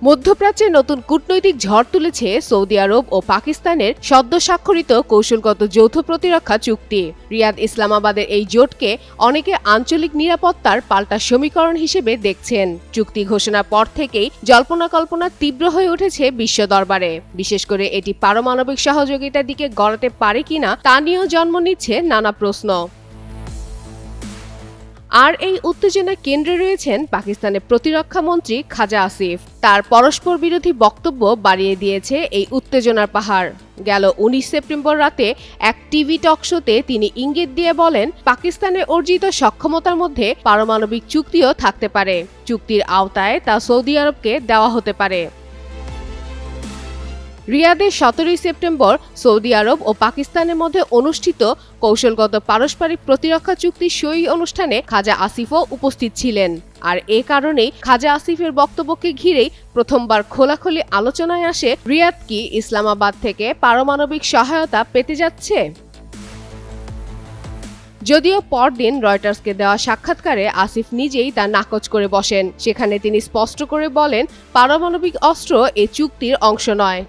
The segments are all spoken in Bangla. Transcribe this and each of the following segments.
মধ্যপ্রাচ্যে নতুন কূটনৈতিক ঝড় তুলেছে সৌদি আরব ও পাকিস্তানের সদ্য স্বাক্ষরিত কৌশলগত যৌথ প্রতিরক্ষা চুক্তি। রিয়াদ ইসলামাবাদের এই জোটকে অনেকে আঞ্চলিক নিরাপত্তার পাল্টা সমীকরণ হিসেবে দেখছেন। চুক্তি ঘোষণার পর থেকেই জল্পনা কল্পনা তীব্র হয়ে উঠেছে বিশ্ব দরবারে। বিশেষ করে এটি পারমাণবিক সহযোগিতার দিকে গড়াতে পারে কিনা তা নিয়েও জন্ম নিচ্ছে নানা প্রশ্ন। আর এই উত্তেজনার কেন্দ্রে রয়েছেন পাকিস্তানের প্রতিরক্ষা মন্ত্রী খাজা আসিফ। তার পরস্পর বিরোধী বক্তব্য বাড়িয়ে দিয়েছে এই উত্তেজনার পাহাড়। গেল 19 সেপ্টেম্বর রাতে এক টিভি টক শোতে তিনি ইঙ্গিত দিয়ে বলেন, পাকিস্তানের অর্জিত সক্ষমতার মধ্যে পারমাণবিক চুক্তিও থাকতে পারে। চুক্তির আওতায় তা সৌদি আরবকে দেওয়া হতে পারে। রিয়াদে 17 সেপ্টেম্বর সৌদি আরব ও পাকিস্তানের মধ্যে অনুষ্ঠিত কৌশলগত পারস্পরিক প্রতিরক্ষা চুক্তি সই অনুষ্ঠানে খাজা আসিফও উপস্থিত ছিলেন। আর এ কারণেই খাজা আসিফের বক্তব্যকে ঘিরেই প্রথমবার খোলাখুলি আলোচনায় আসে রিয়াদ কি ইসলামাবাদ থেকে পারমাণবিক সহায়তা পেতে যাচ্ছে। যদিও পরদিন রয়টার্সকে দেওয়া সাক্ষাৎকারে আসিফ নিজেই তা নাকচ করে বসেন। সেখানে তিনি স্পষ্ট করে বলেন, পারমাণবিক অস্ত্র এ চুক্তির অংশ নয়।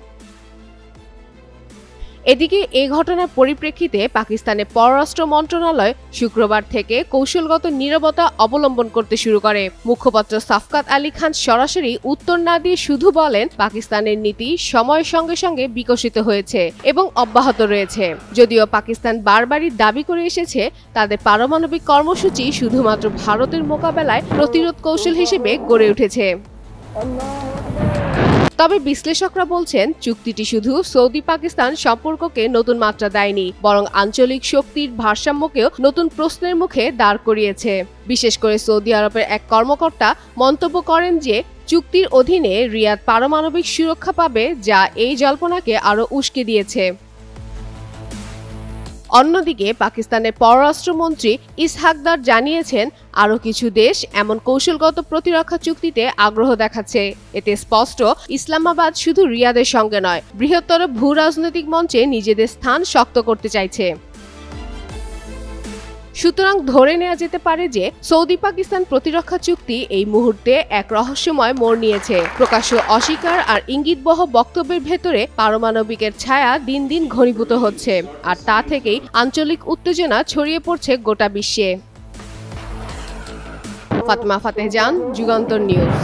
এদিকে এই ঘটনার পরিপ্রেক্ষিতে পাকিস্তানের পররাষ্ট্র মন্ত্রণালয় শুক্রবার থেকে কৌশলগত নীরবতা অবলম্বন করতে শুরু করে। মুখপাত্র সাফকাত আলী খান সরাসরি উত্তর না দিয়ে শুধু বলেন, পাকিস্তানের নীতি সময়ের সঙ্গে সঙ্গে বিকশিত হয়েছে এবং অব্যাহত রয়েছে। যদিও পাকিস্তান বারবারই দাবি করে এসেছে তাদের পারমাণবিক কর্মসূচি শুধুমাত্র ভারতের মোকাবেলায় প্রতিরোধ কৌশল হিসেবে গড়ে উঠেছে। তবে বিশ্লেষকরা বলছেন, চুক্তিটি শুধু সৌদি পাকিস্তান সম্পর্ককে নতুন মাত্রা দেয়নি, বরং আঞ্চলিক শক্তির ভারসাম্যকেও নতুন প্রশ্নের মুখে দাঁড় করিয়েছে। বিশেষ করে সৌদি আরবের এক কর্মকর্তা মন্তব্য করেন যে, চুক্তির অধীনে রিয়াদ পারমাণবিক সুরক্ষা পাবে, যা এই জল্পনাকে আরও উস্কে দিয়েছে। অন্যদিকে পাকিস্তানের পররাষ্ট্রমন্ত্রী ইসহাকদার জানিয়েছেন, আরও কিছু দেশ এমন কৌশলগত প্রতিরক্ষা চুক্তিতে আগ্রহ দেখাচ্ছে। এতে স্পষ্ট, ইসলামাবাদ শুধু রিয়াদের সঙ্গে নয়, বৃহত্তর ভূ রাজনৈতিক মঞ্চে নিজেদের স্থান শক্ত করতে চাইছে। সুতরাং ধরে নেওয়া যেতে পারে যে সৌদি পাকিস্তান প্রতিরক্ষা চুক্তি এই মুহূর্তে এক রহস্যময় মোড় নিয়েছে। প্রকাশ্য অস্বীকার আর ইঙ্গিতবহ বক্তব্যের ভেতরে পারমাণবিকের ছায়া দিন দিন ঘনীভূত হচ্ছে, আর তা থেকেই আঞ্চলিক উত্তেজনা ছড়িয়ে পড়ছে গোটা বিশ্বে। ফাতেমা ফাতেহ জান, যুগান্তর নিউজ।